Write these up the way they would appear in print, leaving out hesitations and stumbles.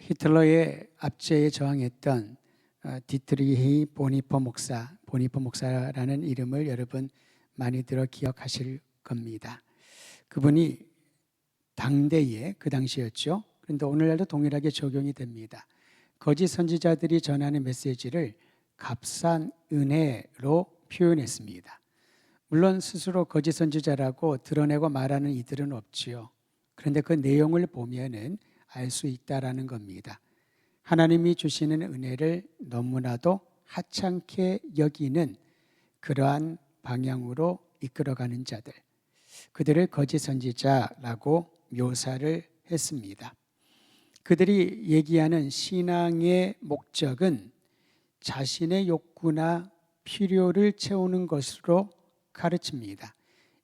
히틀러의 압제에 저항했던 디트리히 보니퍼 목사라는 이름을 여러분 많이 들어 기억하실 겁니다. 그분이 당대에 그 당시였죠. 그런데 오늘날도 동일하게 적용이 됩니다. 거짓 선지자들이 전하는 메시지를 값싼 은혜로 표현했습니다. 물론 스스로 거짓 선지자라고 드러내고 말하는 이들은 없지요. 그런데 그 내용을 보면은 알 수 있다라는 겁니다. 하나님이 주시는 은혜를 너무나도 하찮게 여기는 그러한 방향으로 이끌어가는 자들, 그들을 거짓 선지자라고 묘사를 했습니다. 그들이 얘기하는 신앙의 목적은 자신의 욕구나 필요를 채우는 것으로 가르칩니다.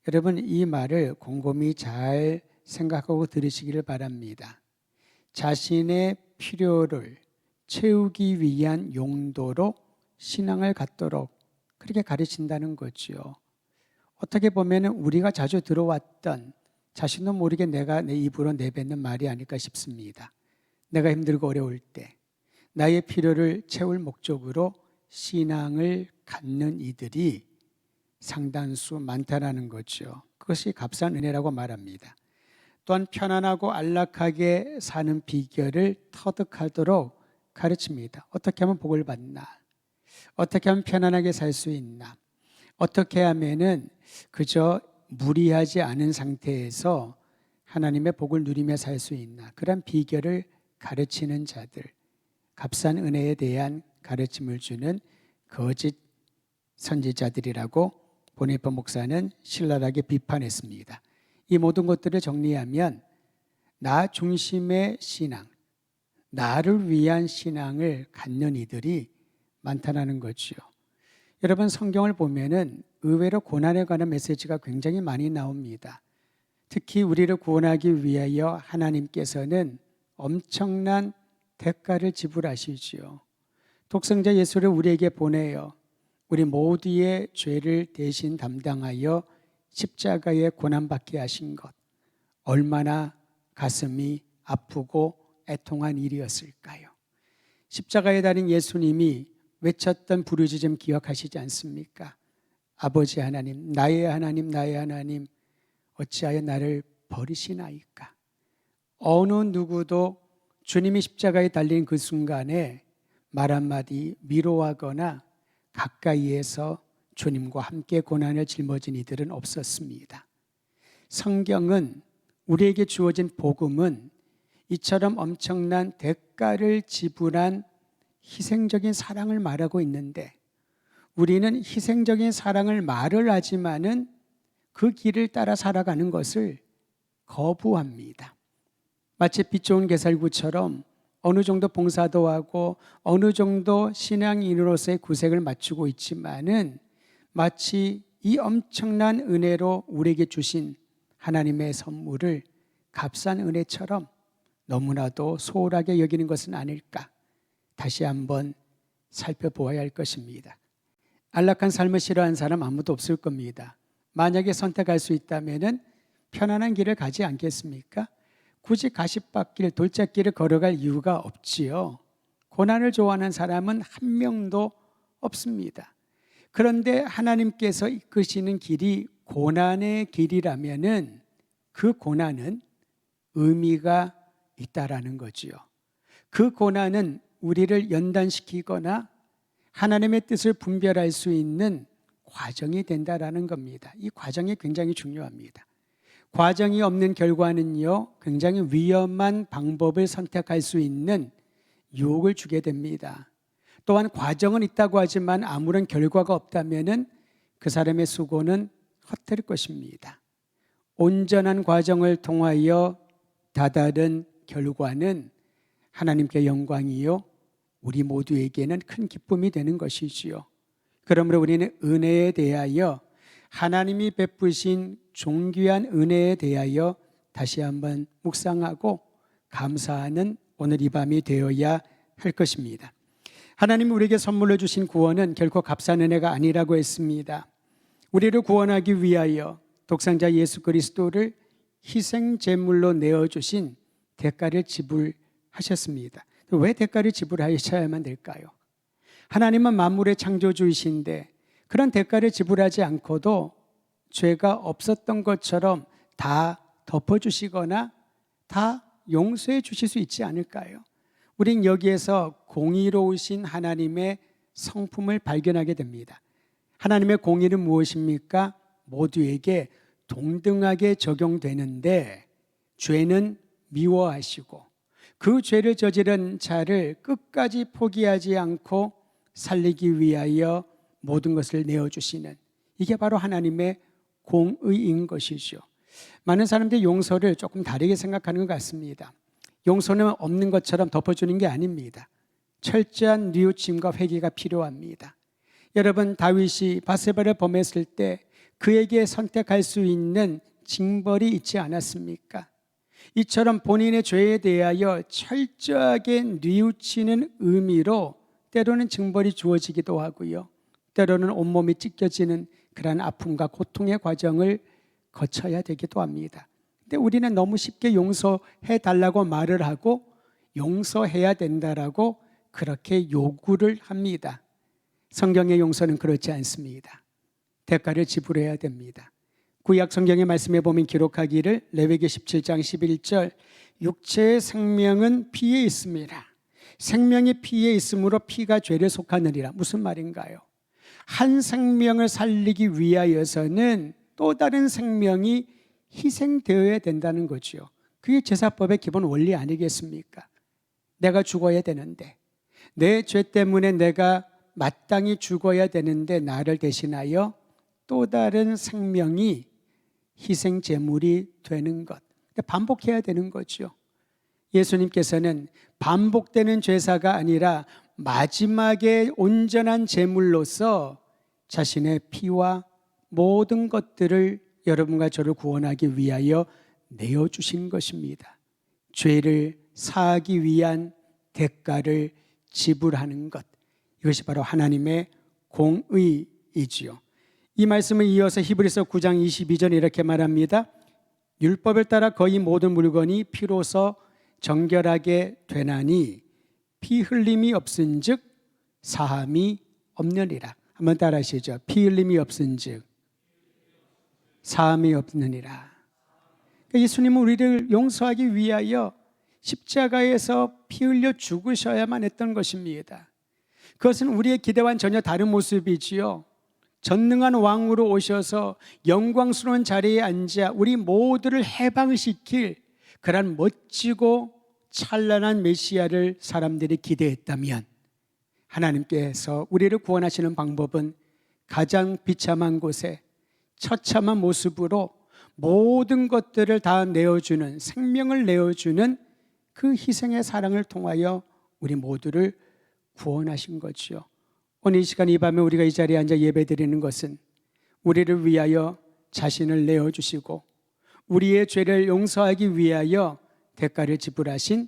여러분, 이 말을 곰곰이 잘 생각하고 들으시기를 바랍니다. 자신의 필요를 채우기 위한 용도로 신앙을 갖도록 그렇게 가르친다는 거죠. 어떻게 보면 우리가 자주 들어왔던 자신도 모르게 내가 내 입으로 내뱉는 말이 아닐까 싶습니다. 내가 힘들고 어려울 때 나의 필요를 채울 목적으로 신앙을 갖는 이들이 상당수 많다라는 거죠. 그것이 값싼 은혜라고 말합니다. 또한 편안하고 안락하게 사는 비결을 터득하도록 가르칩니다. 어떻게 하면 복을 받나? 어떻게 하면 편안하게 살 수 있나? 어떻게 하면은 그저 무리하지 않은 상태에서 하나님의 복을 누리며 살 수 있나? 그런 비결을 가르치는 자들, 값싼 은혜에 대한 가르침을 주는 거짓 선지자들이라고 보니퍼 목사는 신랄하게 비판했습니다. 이 모든 것들을 정리하면 나 중심의 신앙, 나를 위한 신앙을 갖는 이들이 많다는 거죠. 여러분, 성경을 보면은 의외로 고난에 관한 메시지가 굉장히 많이 나옵니다. 특히 우리를 구원하기 위하여 하나님께서는 엄청난 대가를 지불하시지요. 독생자 예수를 우리에게 보내어 우리 모두의 죄를 대신 담당하여 십자가에 고난받게 하신 것, 얼마나 가슴이 아프고 애통한 일이었을까요? 십자가에 달린 예수님이 외쳤던 부르짖음 기억하시지 않습니까? 아버지 하나님, 나의 하나님, 나의 하나님, 어찌하여 나를 버리시나이까? 어느 누구도 주님이 십자가에 달린 그 순간에 말 한마디 미워하거나 가까이에서 주님과 함께 고난을 짊어진 이들은 없었습니다. 성경은 우리에게 주어진 복음은 이처럼 엄청난 대가를 지불한 희생적인 사랑을 말하고 있는데 우리는 희생적인 사랑을 말을 하지만은 그 길을 따라 살아가는 것을 거부합니다. 마치 빛 좋은 개살구처럼 어느 정도 봉사도 하고 어느 정도 신앙인으로서의 구색을 맞추고 있지만은 마치 이 엄청난 은혜로 우리에게 주신 하나님의 선물을 값싼 은혜처럼 너무나도 소홀하게 여기는 것은 아닐까? 다시 한번 살펴보아야 할 것입니다. 안락한 삶을 싫어하는 사람 아무도 없을 겁니다. 만약에 선택할 수 있다면 편안한 길을 가지 않겠습니까? 굳이 가시밭길, 돌짝길을 걸어갈 이유가 없지요. 고난을 좋아하는 사람은 한 명도 없습니다. 그런데 하나님께서 이끄시는 길이 고난의 길이라면은 그 고난은 의미가 있다라는 거지요. 그 고난은 우리를 연단시키거나 하나님의 뜻을 분별할 수 있는 과정이 된다라는 겁니다. 이 과정이 굉장히 중요합니다. 과정이 없는 결과는요, 굉장히 위험한 방법을 선택할 수 있는 유혹을 주게 됩니다. 또한 과정은 있다고 하지만 아무런 결과가 없다면은 그 사람의 수고는 헛될 것입니다. 온전한 과정을 통하여 다다른 결과는 하나님께 영광이요, 우리 모두에게는 큰 기쁨이 되는 것이지요. 그러므로 우리는 은혜에 대하여 하나님이 베푸신 존귀한 은혜에 대하여 다시 한번 묵상하고 감사하는 오늘 이 밤이 되어야 할 것입니다. 하나님이 우리에게 선물로 주신 구원은 결코 값싼 은혜가 아니라고 했습니다. 우리를 구원하기 위하여 독생자 예수 그리스도를 희생 제물로 내어주신 대가를 지불하셨습니다. 왜 대가를 지불하셔야만 될까요? 하나님은 만물의 창조주이신데 그런 대가를 지불하지 않고도 죄가 없었던 것처럼 다 덮어주시거나 다 용서해 주실 수 있지 않을까요? 우린 여기에서 공의로우신 하나님의 성품을 발견하게 됩니다. 하나님의 공의는 무엇입니까? 모두에게 동등하게 적용되는데 죄는 미워하시고 그 죄를 저지른 자를 끝까지 포기하지 않고 살리기 위하여 모든 것을 내어주시는, 이게 바로 하나님의 공의인 것이죠. 많은 사람들이 용서를 조금 다르게 생각하는 것 같습니다. 용서는 없는 것처럼 덮어주는 게 아닙니다. 철저한 뉘우침과 회개가 필요합니다. 여러분, 다윗이 밧세바를 범했을 때 그에게 선택할 수 있는 징벌이 있지 않았습니까? 이처럼 본인의 죄에 대하여 철저하게 뉘우치는 의미로 때로는 징벌이 주어지기도 하고요, 때로는 온몸이 찢겨지는 그러한 아픔과 고통의 과정을 거쳐야 되기도 합니다. 근데 우리는 너무 쉽게 용서해 달라고 말을 하고 용서해야 된다라고 그렇게 요구를 합니다. 성경의 용서는 그렇지 않습니다. 대가를 지불해야 됩니다. 구약 성경의 말씀에 보면 기록하기를, 레위기 17장 11절, 육체의 생명은 피에 있습니다. 생명이 피에 있으므로 피가 죄를 속하느니라. 무슨 말인가요? 한 생명을 살리기 위하여서는 또 다른 생명이 희생되어야 된다는 거죠. 그게 제사법의 기본 원리 아니겠습니까? 내가 죽어야 되는데, 내 죄 때문에 내가 마땅히 죽어야 되는데 나를 대신하여 또 다른 생명이 희생 제물이 되는 것, 반복해야 되는 거죠. 예수님께서는 반복되는 제사가 아니라 마지막에 온전한 제물로서 자신의 피와 모든 것들을 여러분과 저를 구원하기 위하여 내어주신 것입니다. 죄를 사하기 위한 대가를 지불하는 것, 이것이 바로 하나님의 공의이지요. 이 말씀을 이어서 히브리서 9장 22절 이렇게 말합니다. 율법을 따라 거의 모든 물건이 피로서 정결하게 되나니 피 흘림이 없은즉 사함이 없느니라. 한번 따라 하시죠. 피 흘림이 없은즉 사함이 없느니라. 예수님은 우리를 용서하기 위하여 십자가에서 피 흘려 죽으셔야만 했던 것입니다. 그것은 우리의 기대와는 전혀 다른 모습이지요. 전능한 왕으로 오셔서 영광스러운 자리에 앉아 우리 모두를 해방시킬 그런 멋지고 찬란한 메시아를 사람들이 기대했다면, 하나님께서 우리를 구원하시는 방법은 가장 비참한 곳에 처참한 모습으로 모든 것들을 다 내어주는, 생명을 내어주는 그 희생의 사랑을 통하여 우리 모두를 구원하신 거죠. 오늘 이 시간 이 밤에 우리가 이 자리에 앉아 예배드리는 것은 우리를 위하여 자신을 내어주시고 우리의 죄를 용서하기 위하여 대가를 지불하신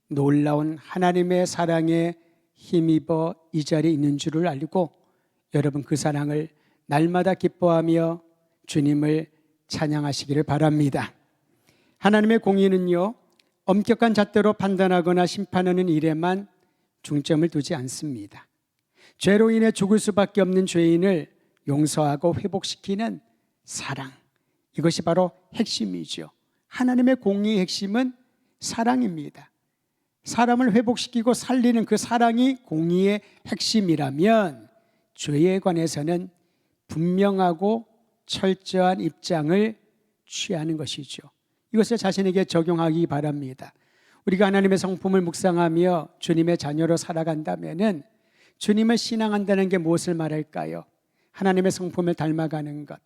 놀라운 하나님의 사랑에 힘입어 이 자리에 있는 줄을 알고, 여러분 그 사랑을 날마다 기뻐하며 주님을 찬양하시기를 바랍니다. 하나님의 공의는요, 엄격한 잣대로 판단하거나 심판하는 일에만 중점을 두지 않습니다. 죄로 인해 죽을 수밖에 없는 죄인을 용서하고 회복시키는 사랑, 이것이 바로 핵심이죠. 하나님의 공의의 핵심은 사랑입니다. 사람을 회복시키고 살리는 그 사랑이 공의의 핵심이라면 죄에 관해서는 분명하고 철저한 입장을 취하는 것이죠. 이것을 자신에게 적용하기 바랍니다. 우리가 하나님의 성품을 묵상하며 주님의 자녀로 살아간다면은 주님을 신앙한다는 게 무엇을 말할까요? 하나님의 성품을 닮아가는 것,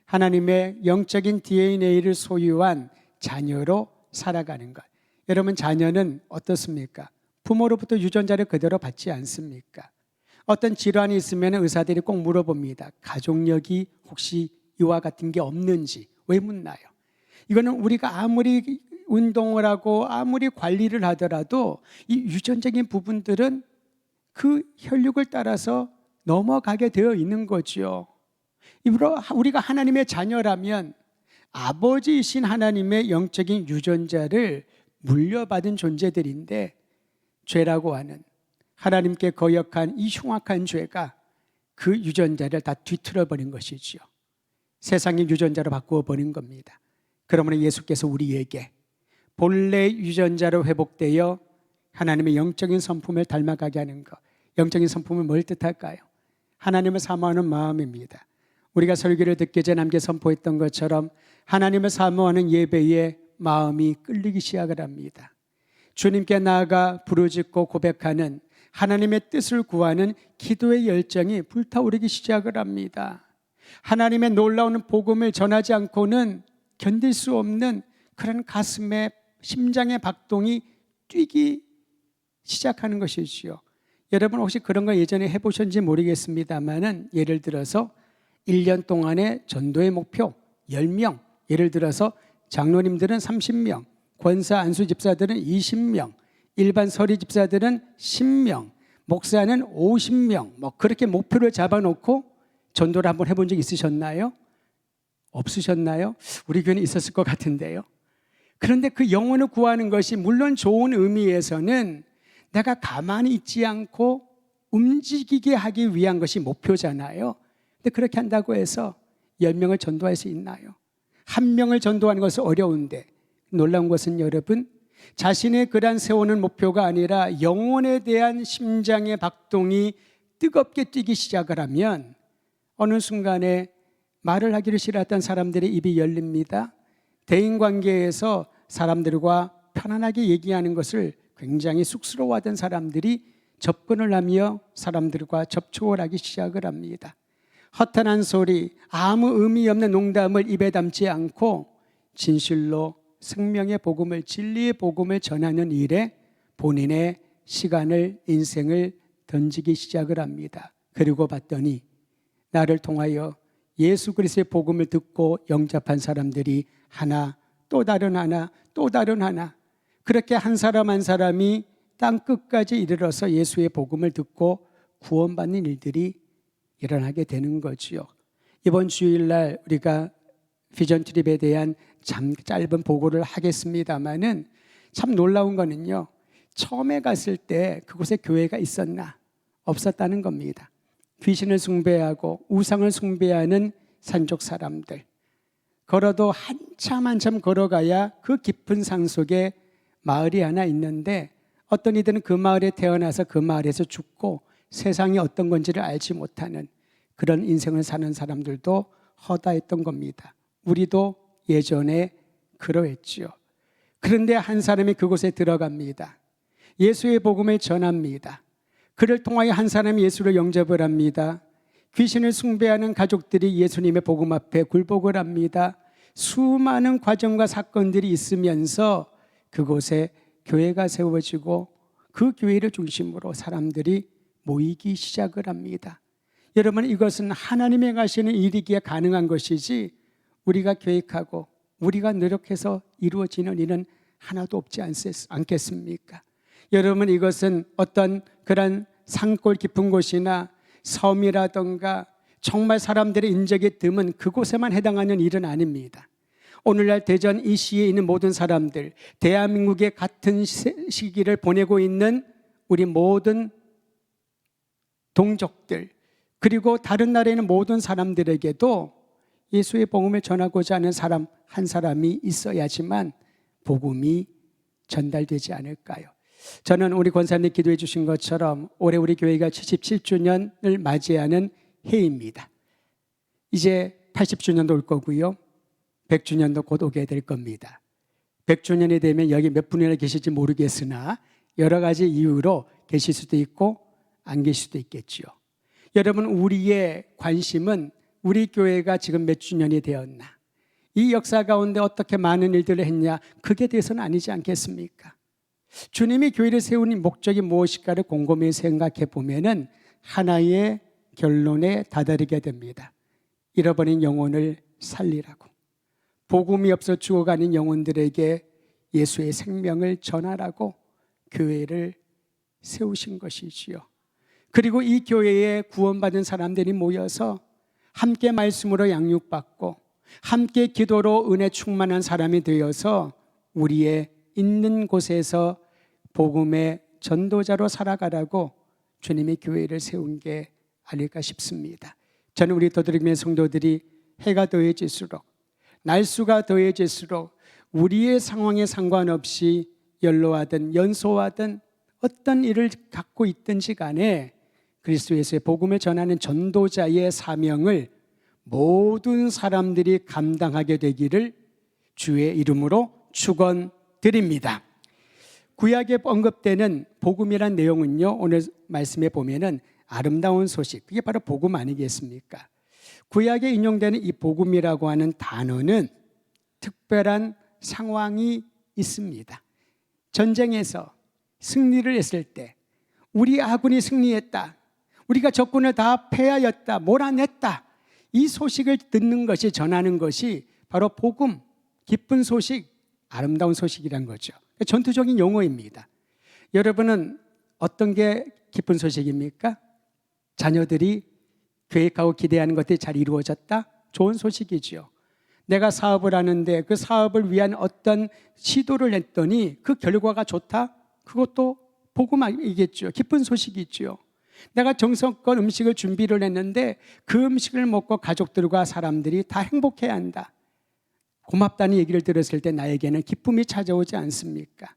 하나님의 영적인 DNA를 소유한 자녀로 살아가는 것. 여러분, 자녀는 어떻습니까? 부모로부터 유전자를 그대로 받지 않습니까? 어떤 질환이 있으면 의사들이 꼭 물어봅니다. 가족력이 혹시 이와 같은 게 없는지. 왜 묻나요? 이거는 우리가 아무리 운동을 하고 아무리 관리를 하더라도 이 유전적인 부분들은 그 혈육을 따라서 넘어가게 되어 있는 거죠. 우리가 하나님의 자녀라면 아버지이신 하나님의 영적인 유전자를 물려받은 존재들인데, 죄라고 하는 하나님께 거역한 이 흉악한 죄가 그 유전자를 다 뒤틀어 버린 것이지요. 세상의 유전자로 바꾸어 버린 겁니다. 그러므로 예수께서 우리에게 본래 유전자로 회복되어 하나님의 영적인 성품을 닮아가게 하는 것. 영적인 성품은 뭘 뜻할까요? 하나님을 사모하는 마음입니다. 우리가 설교를 듣기 전에 함께 선포했던 것처럼 하나님을 사모하는 예배에 마음이 끌리기 시작을 합니다. 주님께 나아가 부르짖고 고백하는 하나님의 뜻을 구하는 기도의 열정이 불타오르기 시작을 합니다. 하나님의 놀라운 복음을 전하지 않고는 견딜 수 없는 그런 가슴에 심장의 박동이 뛰기 시작하는 것이지요. 여러분 혹시 그런 거 예전에 해보셨는지 모르겠습니다만은 예를 들어서 1년 동안의 전도의 목표 10명, 예를 들어서 장로님들은 30명, 권사 안수 집사들은 20명, 일반 서리 집사들은 10명, 목사는 50명, 뭐 그렇게 목표를 잡아놓고 전도를 한번 해본 적 있으셨나요? 없으셨나요? 우리 교회는 있었을 것 같은데요. 그런데 그 영혼을 구하는 것이 물론 좋은 의미에서는 내가 가만히 있지 않고 움직이게 하기 위한 것이 목표잖아요. 근데 그렇게 한다고 해서 10명을 전도할 수 있나요? 1명을 전도하는 것은 어려운데 놀라운 것은 여러분, 자신의 그런 세우는 목표가 아니라 영혼에 대한 심장의 박동이 뜨겁게 뛰기 시작을 하면 어느 순간에 말을 하기를 싫어했던 사람들의 입이 열립니다. 대인관계에서 사람들과 편안하게 얘기하는 것을 굉장히 쑥스러워하던 사람들이 접근을 하며 사람들과 접촉을 하기 시작을 합니다. 허탄한 소리, 아무 의미 없는 농담을 입에 담지 않고 진실로 생명의 복음을, 진리의 복음을 전하는 일에 본인의 시간을, 인생을 던지기 시작을 합니다. 그리고 봤더니 나를 통하여 예수 그리스도의 복음을 듣고 영접한 사람들이 하나, 또 다른 하나, 또 다른 하나, 그렇게 한 사람 한 사람이 땅 끝까지 이르러서 예수의 복음을 듣고 구원받는 일들이 일어나게 되는 거지요. 이번 주일날 우리가 비전 트립에 대한 짧은 보고를 하겠습니다마는 참 놀라운 거는요, 처음에 갔을 때 그곳에 교회가 있었나? 없었다는 겁니다. 귀신을 숭배하고 우상을 숭배하는 산족 사람들, 걸어도 한참 걸어가야 그 깊은 산 속에 마을이 하나 있는데 어떤 이들은 그 마을에 태어나서 그 마을에서 죽고 세상이 어떤 건지를 알지 못하는 그런 인생을 사는 사람들도 허다했던 겁니다. 우리도 예전에 그러했지요. 그런데 한 사람이 그곳에 들어갑니다. 예수의 복음을 전합니다. 그를 통하여 한 사람이 예수를 영접을 합니다. 귀신을 숭배하는 가족들이 예수님의 복음 앞에 굴복을 합니다. 수많은 과정과 사건들이 있으면서 그곳에 교회가 세워지고 그 교회를 중심으로 사람들이 모이기 시작을 합니다. 여러분, 이것은 하나님이 하시는 일이기에 가능한 것이지 우리가 계획하고 우리가 노력해서 이루어지는 일은 하나도 없지 않겠습니까? 여러분, 이것은 어떤 그런 산골 깊은 곳이나 섬이라던가 정말 사람들의 인적이 드문 그곳에만 해당하는 일은 아닙니다. 오늘날 대전 이 시에 있는 모든 사람들, 대한민국의 같은 시기를 보내고 있는 우리 모든 동족들, 그리고 다른 나라에 있는 모든 사람들에게도 예수의 복음을 전하고자 하는 사람 한 사람이 있어야지만 복음이 전달되지 않을까요? 저는 우리 권사님 기도해 주신 것처럼 올해 우리 교회가 77주년을 맞이하는 해입니다. 이제 80주년도 올 거고요, 100주년도 곧 오게 될 겁니다. 100주년이 되면 여기 몇 분이나 계실지 모르겠으나 여러 가지 이유로 계실 수도 있고 안 계실 수도 있겠죠. 여러분, 우리의 관심은 우리 교회가 지금 몇 주년이 되었나, 이 역사 가운데 어떻게 많은 일들을 했냐, 그게 대해서는 아니지 않겠습니까? 주님이 교회를 세우는 목적이 무엇일까를 곰곰이 생각해 보면은 하나의 결론에 다다르게 됩니다. 잃어버린 영혼을 살리라고, 복음이 없어 죽어가는 영혼들에게 예수의 생명을 전하라고 교회를 세우신 것이지요. 그리고 이 교회에 구원받은 사람들이 모여서 함께 말씀으로 양육받고 함께 기도로 은혜 충만한 사람이 되어서 우리의 있는 곳에서 복음의 전도자로 살아가라고 주님이 교회를 세운 게 아닐까 싶습니다. 저는 우리 도드림의 성도들이 해가 더해질수록, 날수가 더해질수록 우리의 상황에 상관없이 연로하든 연소하든 어떤 일을 갖고 있든지 간에 그리스도 예수의 복음을 전하는 전도자의 사명을 모든 사람들이 감당하게 되기를 주의 이름으로 축원드립니다. 구약에 언급되는 복음이란 내용은요, 오늘 말씀에 보면은 아름다운 소식, 그게 바로 복음 아니겠습니까? 구약에 인용되는 이 복음이라고 하는 단어는 특별한 상황이 있습니다. 전쟁에서 승리를 했을 때 우리 아군이 승리했다, 우리가 적군을 다 패하였다, 몰아냈다, 이 소식을 듣는 것이, 전하는 것이 바로 복음, 기쁜 소식, 아름다운 소식이란 거죠. 전투적인 용어입니다. 여러분은 어떤 게 기쁜 소식입니까? 자녀들이 계획하고 기대하는 것들이 잘 이루어졌다? 좋은 소식이죠. 내가 사업을 하는데 그 사업을 위한 어떤 시도를 했더니 그 결과가 좋다? 그것도 복음이겠죠. 기쁜 소식이죠. 내가 정성껏 음식을 준비를 했는데 그 음식을 먹고 가족들과 사람들이 다 행복해야 한다, 고맙다는 얘기를 들었을 때 나에게는 기쁨이 찾아오지 않습니까?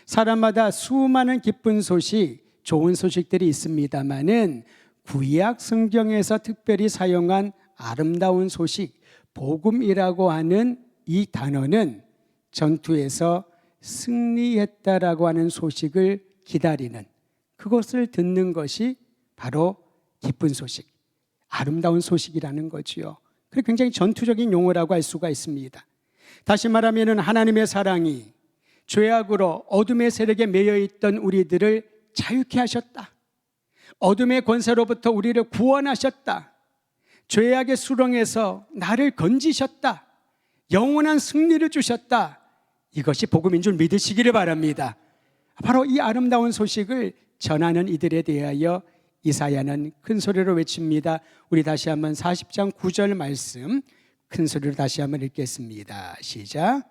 사람마다 수많은 기쁜 소식, 좋은 소식들이 있습니다마는 구약 성경에서 특별히 사용한 아름다운 소식, 복음이라고 하는 이 단어는 전투에서 승리했다라고 하는 소식을 기다리는, 그것을 듣는 것이 바로 기쁜 소식, 아름다운 소식이라는 거지요. 그게 굉장히 전투적인 용어라고 할 수가 있습니다. 다시 말하면 하나님의 사랑이 죄악으로 어둠의 세력에 매여 있던 우리들을 자유케 하셨다, 어둠의 권세로부터 우리를 구원하셨다, 죄악의 수렁에서 나를 건지셨다, 영원한 승리를 주셨다, 이것이 복음인 줄 믿으시기를 바랍니다. 바로 이 아름다운 소식을 전하는 이들에 대하여 이사야는 큰 소리로 외칩니다. 우리 다시 한번 40장 9절 말씀 큰 소리로 다시 한번 읽겠습니다. 시작.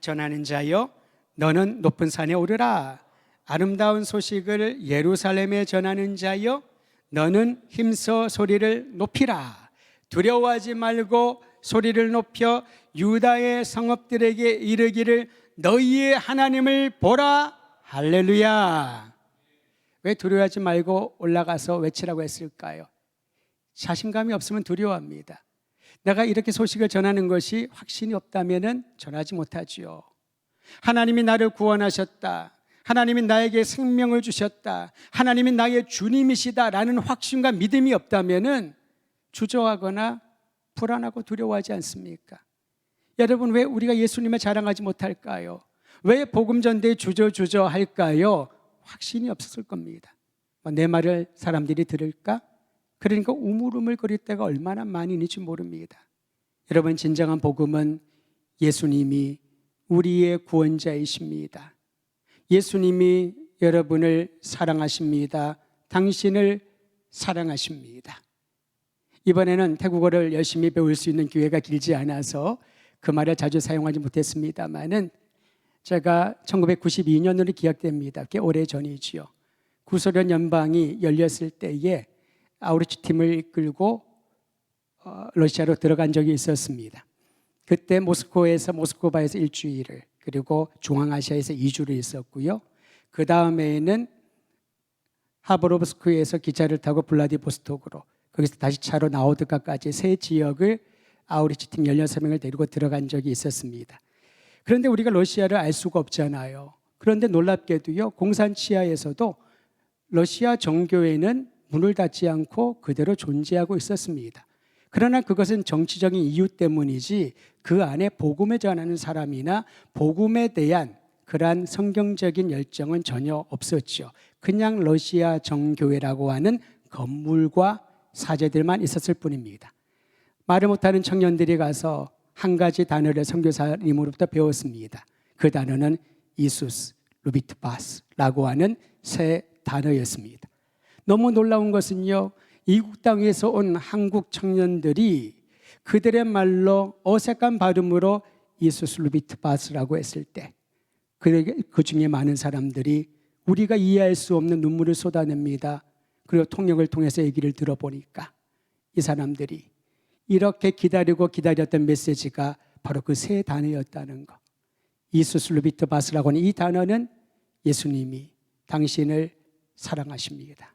전하는 자여, 너는 높은 산에 오르라. 아름다운 소식을 예루살렘에 전하는 자여, 너는 힘써 소리를 높이라. 두려워하지 말고 소리를 높여 유다의 성읍들에게 이르기를 너희의 하나님을 보라. 할렐루야. 왜 두려워하지 말고 올라가서 외치라고 했을까요? 자신감이 없으면 두려워합니다. 내가 이렇게 소식을 전하는 것이 확신이 없다면 전하지 못하지요. 하나님이 나를 구원하셨다, 하나님이 나에게 생명을 주셨다, 하나님이 나의 주님이시다라는 확신과 믿음이 없다면 주저하거나 불안하고 두려워하지 않습니까? 여러분, 왜 우리가 예수님을 자랑하지 못할까요? 왜 복음 전대에 주저주저 할까요? 확신이 없었을 겁니다. 내 말을 사람들이 들을까? 그러니까 우물우물거릴 때가 얼마나 많이 있는지 모릅니다. 여러분, 진정한 복음은 예수님이 우리의 구원자이십니다. 예수님이 여러분을 사랑하십니다. 당신을 사랑하십니다. 이번에는 태국어를 열심히 배울 수 있는 기회가 길지 않아서 그 말을 자주 사용하지 못했습니다만은 제가 1992년으로 기억됩니다. 꽤 오래전이지요. 구소련 연방이 열렸을 때에 아우리츠 팀을 이끌고 러시아로 들어간 적이 있었습니다. 그때 모스크바에서 일주일을, 그리고 중앙아시아에서 2주를 있었고요. 그 다음에는 하브로브스크에서 기차를 타고 블라디보스톡으로, 거기서 다시 차로 나우드카까지 세 지역을 아우리츠 팀 16명을 데리고 들어간 적이 있었습니다. 그런데 우리가 러시아를 알 수가 없잖아요. 그런데 놀랍게도요, 공산 치하에서도 러시아 정교회는 문을 닫지 않고 그대로 존재하고 있었습니다. 그러나 그것은 정치적인 이유 때문이지 그 안에 복음을 전하는 사람이나 복음에 대한 그러한 성경적인 열정은 전혀 없었죠. 그냥 러시아 정교회라고 하는 건물과 사제들만 있었을 뿐입니다. 말을 못하는 청년들이 가서 한 가지 단어를 선교사님으로부터 배웠습니다. 그 단어는 이수스 루비트바스라고 하는 새 단어였습니다. 너무 놀라운 것은요, 이국 땅에서 온 한국 청년들이 그들의 말로 어색한 발음으로 이수스 루비트바스라고 했을 때 그 중에 많은 사람들이 우리가 이해할 수 없는 눈물을 쏟아냅니다. 그리고 통역을 통해서 얘기를 들어보니까 이 사람들이 이렇게 기다리고 기다렸던 메시지가 바로 그 세 단어였다는 것. 이수스 루비트 바스라고 하는 이 단어는 예수님이 당신을 사랑하십니다.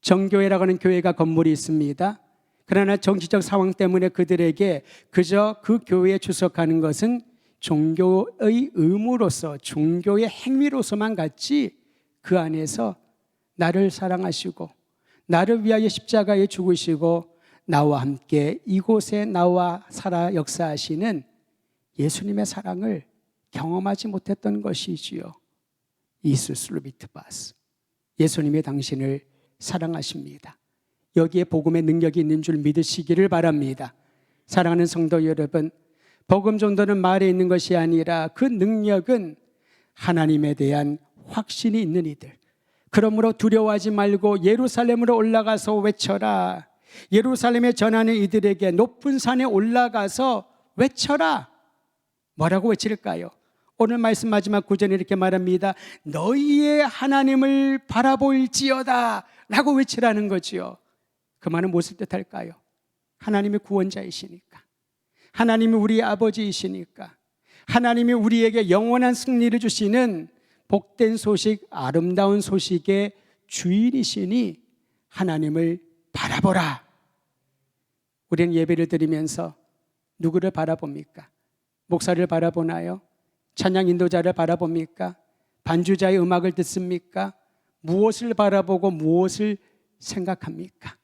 정교회라고 하는 교회가 건물이 있습니다. 그러나 정치적 상황 때문에 그들에게 그저 그 교회에出석하는 것은 종교의 의무로서, 종교의 행위로서만 같지, 그 안에서 나를 사랑하시고 나를 위하여 십자가에 죽으시고 나와 함께 이곳에 나와 살아 역사하시는 예수님의 사랑을 경험하지 못했던 것이지요. 이수스 루비트 바스, 예수님이 당신을 사랑하십니다. 여기에 복음의 능력이 있는 줄 믿으시기를 바랍니다. 사랑하는 성도 여러분, 복음 전도는 말에 있는 것이 아니라 그 능력은 하나님에 대한 확신이 있는 이들. 그러므로 두려워하지 말고 예루살렘으로 올라가서 외쳐라. 예루살렘에 전하는 이들에게 높은 산에 올라가서 외쳐라. 뭐라고 외칠까요? 오늘 말씀 마지막 구절에 이렇게 말합니다. 너희의 하나님을 바라볼지어다 라고 외치라는 거지요. 그 말은 무엇을 뜻할까요? 하나님이 구원자이시니까, 하나님이 우리의 아버지이시니까, 하나님이 우리에게 영원한 승리를 주시는 복된 소식, 아름다운 소식의 주인이시니 하나님을 바라보라. 우리는 예배를 드리면서 누구를 바라봅니까? 목사를 바라보나요? 찬양 인도자를 바라봅니까? 반주자의 음악을 듣습니까? 무엇을 바라보고 무엇을 생각합니까?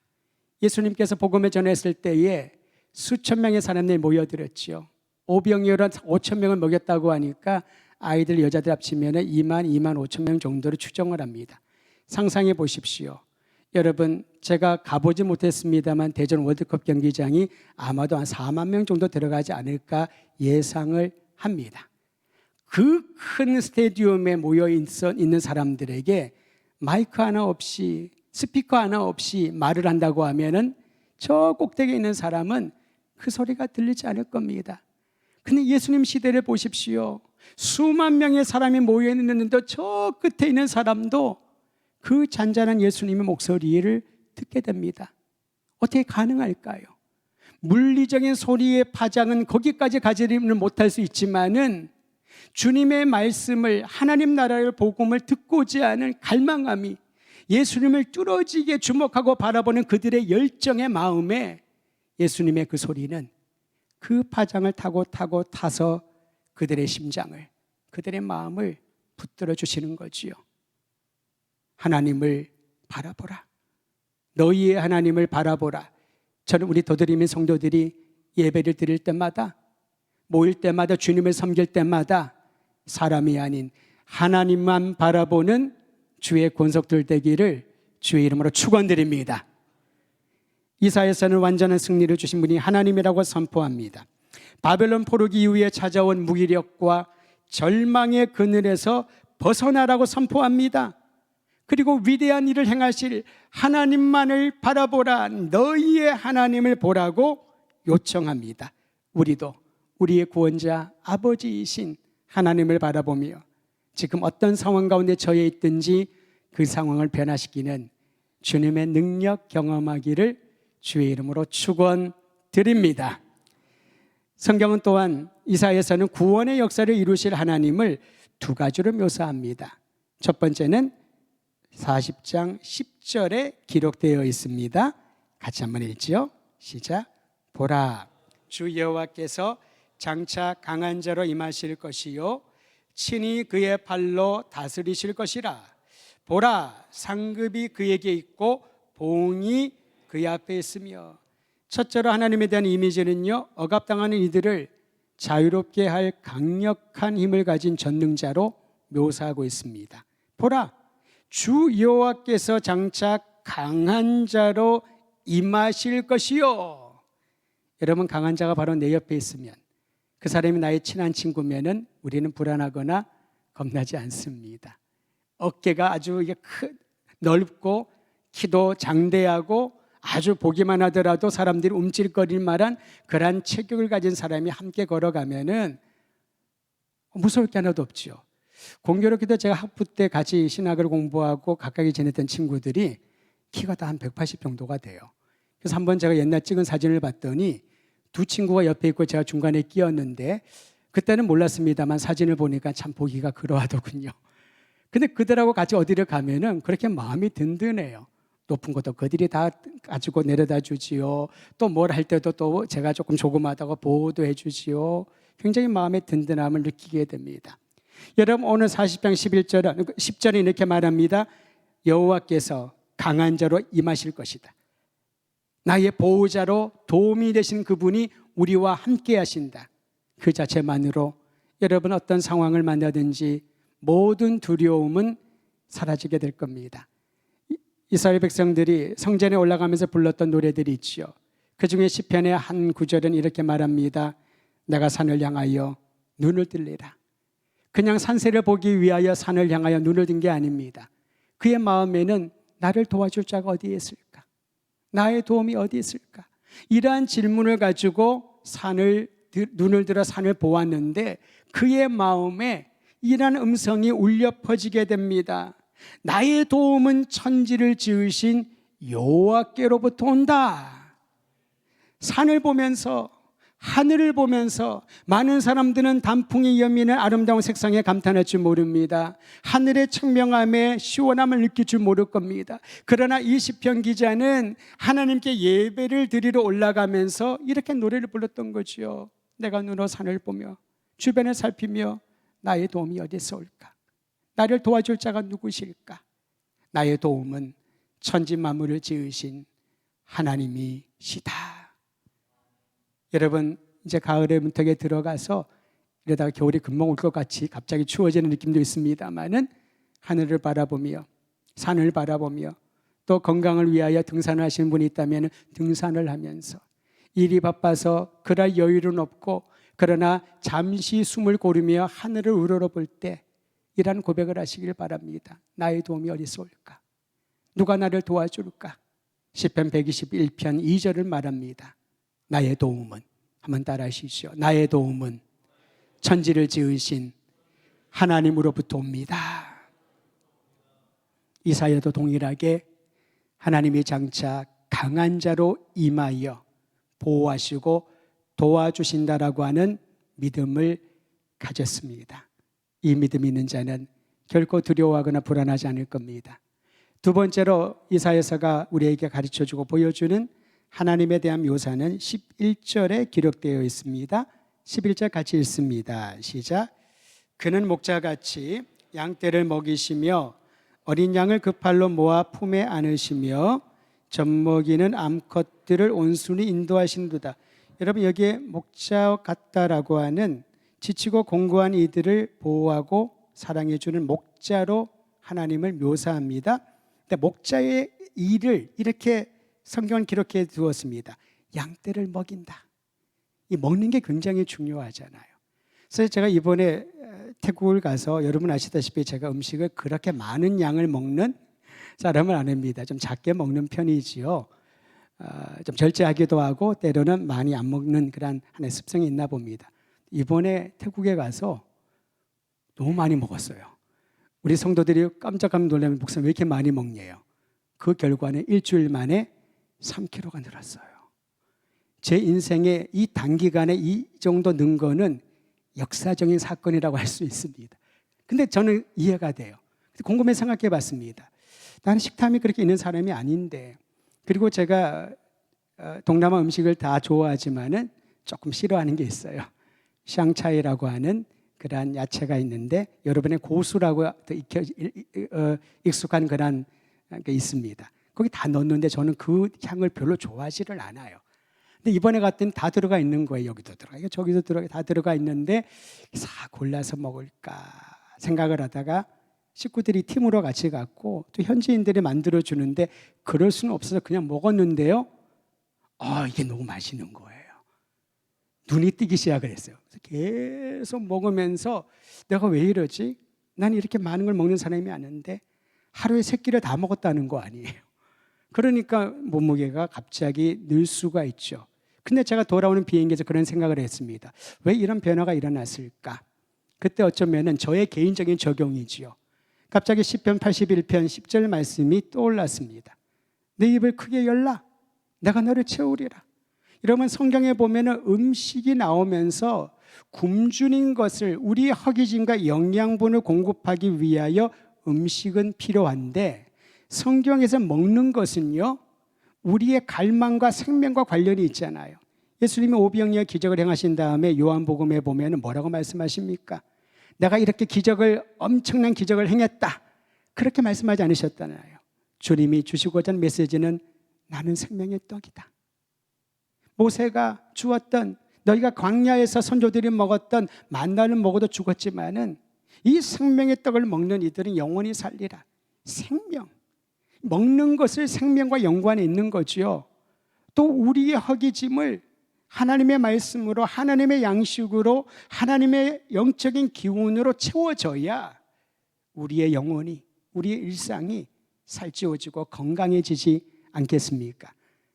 예수님께서 복음을 전했을 때에 수천 명의 사람들이 모여들었지요. 오병이어로 5천 명을 먹였다고 하니까 아이들, 여자들 합치면 2만 5천 명 정도로 추정을 합니다. 상상해 보십시오. 여러분, 제가 가보지 못했습니다만 대전 월드컵 경기장이 아마도 한 4만 명 정도 들어가지 않을까 예상을 합니다. 그 큰 스테디움에 모여 있는 사람들에게 마이크 하나 없이, 스피커 하나 없이 말을 한다고 하면은 저 꼭대기에 있는 사람은 그 소리가 들리지 않을 겁니다. 근데 예수님 시대를 보십시오. 수만 명의 사람이 모여 있는데 저 끝에 있는 사람도 그 잔잔한 예수님의 목소리를 듣게 됩니다. 어떻게 가능할까요? 물리적인 소리의 파장은 거기까지 가지를 못할 수 있지만은 주님의 말씀을, 하나님 나라의 복음을 듣고자 하는 갈망함이, 예수님을 뚫어지게 주목하고 바라보는 그들의 열정의 마음에 예수님의 그 소리는 그 파장을 타서 그들의 심장을, 그들의 마음을 붙들어 주시는 거지요. 하나님을 바라보라. 너희의 하나님을 바라보라. 저는 우리 도드림의 성도들이 예배를 드릴 때마다, 모일 때마다, 주님을 섬길 때마다 사람이 아닌 하나님만 바라보는 주의 권속들 되기를 주의 이름으로 축원드립니다. 이사야서는 완전한 승리를 주신 분이 하나님이라고 선포합니다. 바벨론 포로기 이후에 찾아온 무기력과 절망의 그늘에서 벗어나라고 선포합니다. 그리고 위대한 일을 행하실 하나님만을 바라보라. 너희의 하나님을 보라고 요청합니다. 우리도 우리의 구원자 아버지이신 하나님을 바라보며 지금 어떤 상황 가운데 처해 있든지 그 상황을 변화시키는 주님의 능력 경험하기를 주의 이름으로 축원드립니다. 성경은 또한 이사야서는 구원의 역사를 이루실 하나님을 두 가지로 묘사합니다. 첫 번째는 40장 10절에 기록되어 있습니다. 같이 한번 읽지요. 시작. 보라, 주 여호와께서 장차 강한 자로 임하실 것이요 친히 그의 팔로 다스리실 것이라. 보라, 상급이 그에게 있고 봉이 그의 앞에 있으며. 첫째로 하나님에 대한 이미지는요, 억압당하는 이들을 자유롭게 할 강력한 힘을 가진 전능자로 묘사하고 있습니다. 보라, 주 여호와께서 장차 강한 자로 임하실 것이요. 여러분, 강한 자가 바로 내 옆에 있으면, 그 사람이 나의 친한 친구면은 우리는 불안하거나 겁나지 않습니다. 어깨가 아주 넓고 키도 장대하고 아주 보기만 하더라도 사람들이 움찔거릴 만한 그러한 체격을 가진 사람이 함께 걸어가면은 무서울 게 하나도 없죠. 공교롭게도 제가 학부 때 같이 신학을 공부하고 가까이 지냈던 친구들이 키가 다 한 180 정도가 돼요. 그래서 한번 제가 옛날 찍은 사진을 봤더니 두 친구가 옆에 있고 제가 중간에 끼었는데 그때는 몰랐습니다만 사진을 보니까 참 보기가 그러하더군요. 근데 그들하고 같이 어디를 가면은 그렇게 마음이 든든해요. 높은 것도 그들이 다 가지고 내려다 주지요. 또 뭘 할 때도 또 제가 조금 조그마하다고 보호도 해주지요. 굉장히 마음의 든든함을 느끼게 됩니다. 여러분 오늘 40장 10절에 이렇게 말합니다. 여호와께서 강한 자로 임하실 것이다. 나의 보호자로 도움이 되신 그분이 우리와 함께 하신다. 그 자체만으로 여러분 어떤 상황을 만나든지 모든 두려움은 사라지게 될 겁니다. 이스라엘 백성들이 성전에 올라가면서 불렀던 노래들이 있죠. 그 중에 시편의 한 구절은 이렇게 말합니다. 내가 산을 향하여 눈을 들리라. 그냥 산세를 보기 위하여 산을 향하여 눈을 든 게 아닙니다. 그의 마음에는 나를 도와줄 자가 어디에 있을까? 나의 도움이 어디 있을까? 이러한 질문을 가지고 눈을 들어 산을 보았는데 그의 마음에 이러한 음성이 울려 퍼지게 됩니다. 나의 도움은 천지를 지으신 여호와께로부터 온다. 산을 보면서 하늘을 보면서 많은 사람들은 단풍이 여미는 아름다운 색상에 감탄할 줄 모릅니다. 하늘의 청명함에 시원함을 느낄 줄 모를 겁니다. 그러나 이 시편 기자는 하나님께 예배를 드리러 올라가면서 이렇게 노래를 불렀던 거지요. 내가 눈으로 산을 보며 주변을 살피며 나의 도움이 어디서 올까? 나를 도와줄 자가 누구실까? 나의 도움은 천지 만물을 지으신 하나님이시다. 여러분 이제 가을의 문턱에 들어가서 이러다가 겨울이 금방 올 것 같이 갑자기 추워지는 느낌도 있습니다만은 하늘을 바라보며 산을 바라보며 또 건강을 위하여 등산을 하시는 분이 있다면 등산을 하면서 일이 바빠서 그럴 여유는 없고 그러나 잠시 숨을 고르며 하늘을 우러러볼 때 이런 고백을 하시길 바랍니다. 나의 도움이 어디서 올까? 누가 나를 도와줄까? 시편 121편 2절을 말합니다. 나의 도움은, 한번 따라 하시죠. 나의 도움은 천지를 지으신 하나님으로부터 옵니다. 이사야도 동일하게 하나님이 장차 강한 자로 임하여 보호하시고 도와주신다라고 하는 믿음을 가졌습니다. 이 믿음이 있는 자는 결코 두려워하거나 불안하지 않을 겁니다. 두 번째로 이사야서가 우리에게 가르쳐주고 보여주는 하나님에 대한 묘사는 11절에 기록되어 있습니다. 11절 같이 읽습니다. 시작. 그는 목자같이 양떼를 먹이시며 어린 양을 그 팔로 모아 품에 안으시며 젖먹이는 암컷들을 온순히 인도하신도다. 여러분 여기에 목자 같다라고 하는 지치고 공고한 이들을 보호하고 사랑해주는 목자로 하나님을 묘사합니다. 근데 목자의 일을 이렇게 성경은 기록해 두었습니다. 양떼를 먹인다. 이 먹는 게 굉장히 중요하잖아요. 그래서 제가 이번에 태국을 가서 여러분 아시다시피 제가 음식을 그렇게 많은 양을 먹는 사람은 아닙니다. 좀 작게 먹는 편이지요. 좀 절제하기도 하고 때로는 많이 안 먹는 그런 하나의 습성이 있나 봅니다. 이번에 태국에 가서 너무 많이 먹었어요. 우리 성도들이 깜짝깜짝 놀라면 목사님 왜 이렇게 많이 먹냐요. 그 결과는 일주일 만에 3kg가 늘었어요. 제 인생에 이 단기간에 이 정도 는 거는 역사적인 사건이라고 할 수 있습니다. 근데 저는 이해가 돼요. 곰곰이 생각해 봤습니다. 나는 식탐이 그렇게 있는 사람이 아닌데, 그리고 제가 동남아 음식을 다 좋아하지만은 조금 싫어하는 게 있어요. 샹차이라고 하는 그러한 야채가 있는데 여러분의 고수라고 익숙한 그런 게 있습니다. 거기 다 넣었는데 저는 그 향을 별로 좋아하지를 않아요. 근데 이번에 갔더니 다 들어가 있는 거예요. 여기도 들어가 있고 저기도 들어가, 다 들어가 있는데 싹 골라서 먹을까 생각을 하다가 식구들이 팀으로 같이 갔고 또 현지인들이 만들어주는데 그럴 수는 없어서 그냥 먹었는데요. 이게 너무 맛있는 거예요. 눈이 뜨기 시작을 했어요. 그래서 계속 먹으면서 내가 왜 이러지? 난 이렇게 많은 걸 먹는 사람이 아닌데 하루에 3끼를 다 먹었다는 거 아니에요. 그러니까 몸무게가 갑자기 늘 수가 있죠. 근데 제가 돌아오는 비행기에서 그런 생각을 했습니다. 왜 이런 변화가 일어났을까? 그때 어쩌면은 저의 개인적인 적용이지요. 갑자기 시편 81편 10절 말씀이 떠올랐습니다. 내 입을 크게 열라. 내가 너를 채우리라. 이러면 성경에 보면은 음식이 나오면서 굶주린 것을 우리의 허기짐과 영양분을 공급하기 위하여 음식은 필요한데 성경에서 먹는 것은요, 우리의 갈망과 생명과 관련이 있잖아요. 예수님이 오병이어 기적을 행하신 다음에 요한복음에 보면 뭐라고 말씀하십니까? 내가 이렇게 엄청난 기적을 행했다. 그렇게 말씀하지 않으셨잖아요. 주님이 주시고자 하는 메시지는 나는 생명의 떡이다. 모세가 주었던, 너희가 광야에서 선조들이 먹었던 만나는 먹어도 죽었지만은 이 생명의 떡을 먹는 이들은 영원히 살리라. 생명. 먹는 것을 생명과 연관이 있는 거지요. 또 우리의 허기짐을 하나님의 말씀으로, 하나님의 양식으로, 하나님의 영적인 기운으로 채워져야 우리의 영혼이, 우리의 일상이 살찌워지고 건강해지지 않겠습니까?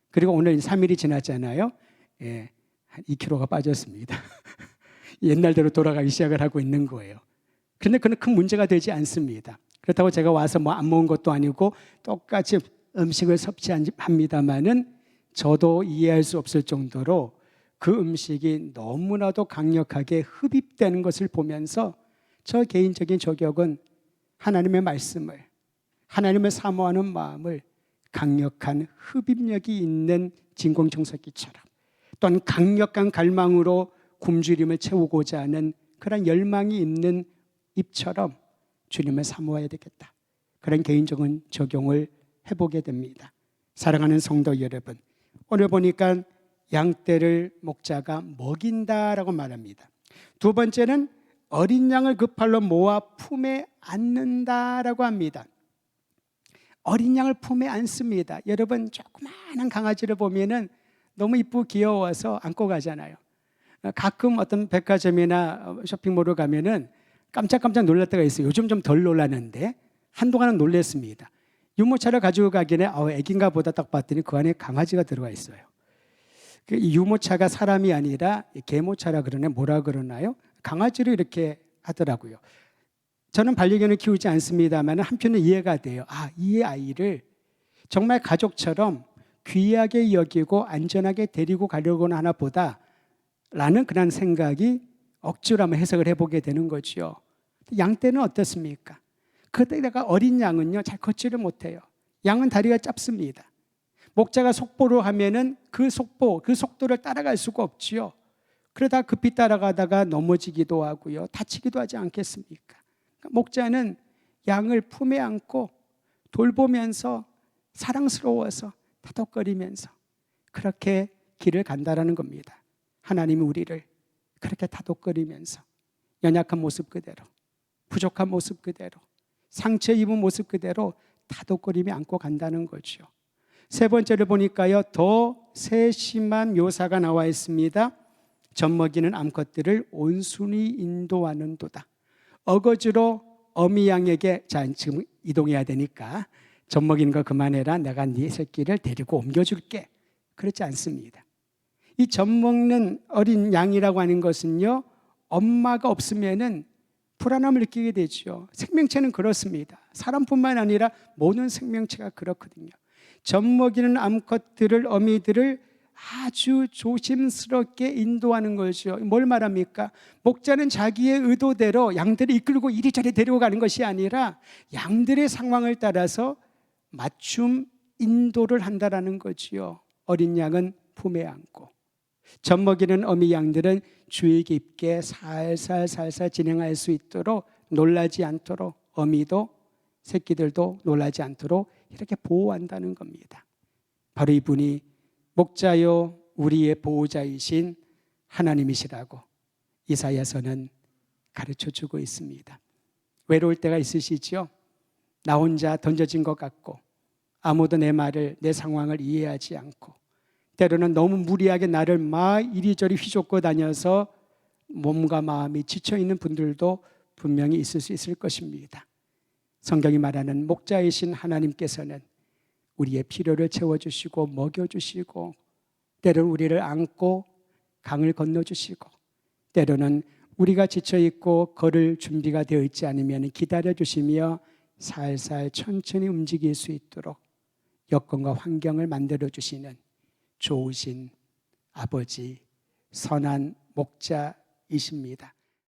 그리고 오늘 3일이 지났잖아요. 예, 한 2kg가 빠졌습니다. 옛날대로 돌아가기 시작을 하고 있는 거예요. 그런데 그건 큰 문제가 되지 않습니다. 그렇다고 제가 와서 뭐 안 먹은 것도 아니고 똑같이 음식을 섭취합니다만은 저도 이해할 수 없을 정도로 그 음식이 너무나도 강력하게 흡입되는 것을 보면서 저 개인적인 저격은 하나님의 말씀을, 하나님을 사모하는 마음을 강력한 흡입력이 있는 진공청소기처럼 또한 강력한 갈망으로 굶주림을 채우고자 하는 그런 열망이 있는 입처럼 주님을 사모해야 되겠다. 그런 개인적인 적용을 해보게 됩니다. 사랑하는 성도 여러분, 오늘 보니까 양떼를 목자가 먹인다라고 말합니다. 두 번째는 어린 양을 그 팔로 모아 품에 안는다라고 합니다. 어린 양을 품에 안습니다. 여러분, 조그마한 강아지를 보면은 너무 이쁘고 귀여워서 안고 가잖아요. 가끔 어떤 백화점이나 쇼핑몰을 가면은 깜짝깜짝 놀랄 때가 있어요. 요즘 좀 덜 놀랐는데 한동안은 놀랐습니다. 유모차를 가지고 가기에 애기인가 보다 딱 봤더니 그 안에 강아지가 들어가 있어요. 이 유모차가 사람이 아니라 개모차라 그러네, 뭐라 그러나요? 강아지를 이렇게 하더라고요. 저는 반려견을 키우지 않습니다만 한편은 이해가 돼요. 이 아이를 정말 가족처럼 귀하게 여기고 안전하게 데리고 가려고 하나 보다 라는 그런 생각이 억지로 한번 해석을 해보게 되는 거죠. 양떼는 어떻습니까? 그때가 어린 양은요, 잘 걷지를 못해요. 양은 다리가 짧습니다. 목자가 속보로 하면은 그 속도를 따라갈 수가 없지요. 그러다 급히 따라가다가 넘어지기도 하고요, 다치기도 하지 않겠습니까? 목자는 양을 품에 안고 돌보면서 사랑스러워서 타독거리면서 그렇게 길을 간다라는 겁니다. 하나님이 우리를 그렇게 타독거리면서 연약한 모습 그대로, 부족한 모습 그대로, 상처 입은 모습 그대로 타독거리며 안고 간다는 거죠. 세 번째를 보니까요, 더 세심한 묘사가 나와 있습니다. 젖먹이는 암컷들을 온순히 인도하는 도다. 어거지로 어미 양에게 지금 이동해야 되니까 젖먹이는 거 그만해라, 내가 네 새끼를 데리고 옮겨줄게. 그렇지 않습니다. 이 젖먹는 어린 양이라고 하는 것은요, 엄마가 없으면은 불안함을 느끼게 되죠. 생명체는 그렇습니다. 사람뿐만 아니라 모든 생명체가 그렇거든요. 젖먹이는 암컷들을, 어미들을 아주 조심스럽게 인도하는 것이죠. 뭘 말합니까? 목자는 자기의 의도대로 양들을 이끌고 이리저리 데려가는 것이 아니라 양들의 상황을 따라서 맞춤 인도를 한다라는 거지요. 어린 양은 품에 안고, 젖먹이는 어미 양들은 주의 깊게 살살 진행할 수 있도록, 놀라지 않도록, 어미도 새끼들도 놀라지 않도록 이렇게 보호한다는 겁니다. 바로 이분이 목자요 우리의 보호자이신 하나님이시라고 이사야서는 가르쳐주고 있습니다. 외로울 때가 있으시죠? 나 혼자 던져진 것 같고 아무도 내 말을, 내 상황을 이해하지 않고 때로는 너무 무리하게 나를 막 이리저리 휘젓고 다녀서 몸과 마음이 지쳐있는 분들도 분명히 있을 수 있을 것입니다. 성경이 말하는 목자이신 하나님께서는 우리의 필요를 채워주시고 먹여주시고 때로는 우리를 안고 강을 건너주시고 때로는 우리가 지쳐 있고 걸을 준비가 되어 있지 않으면 기다려 주시며 살살 천천히 움직일 수 있도록 여건과 환경을 만들어 주시는 좋으신 아버지, 선한 목자이십니다.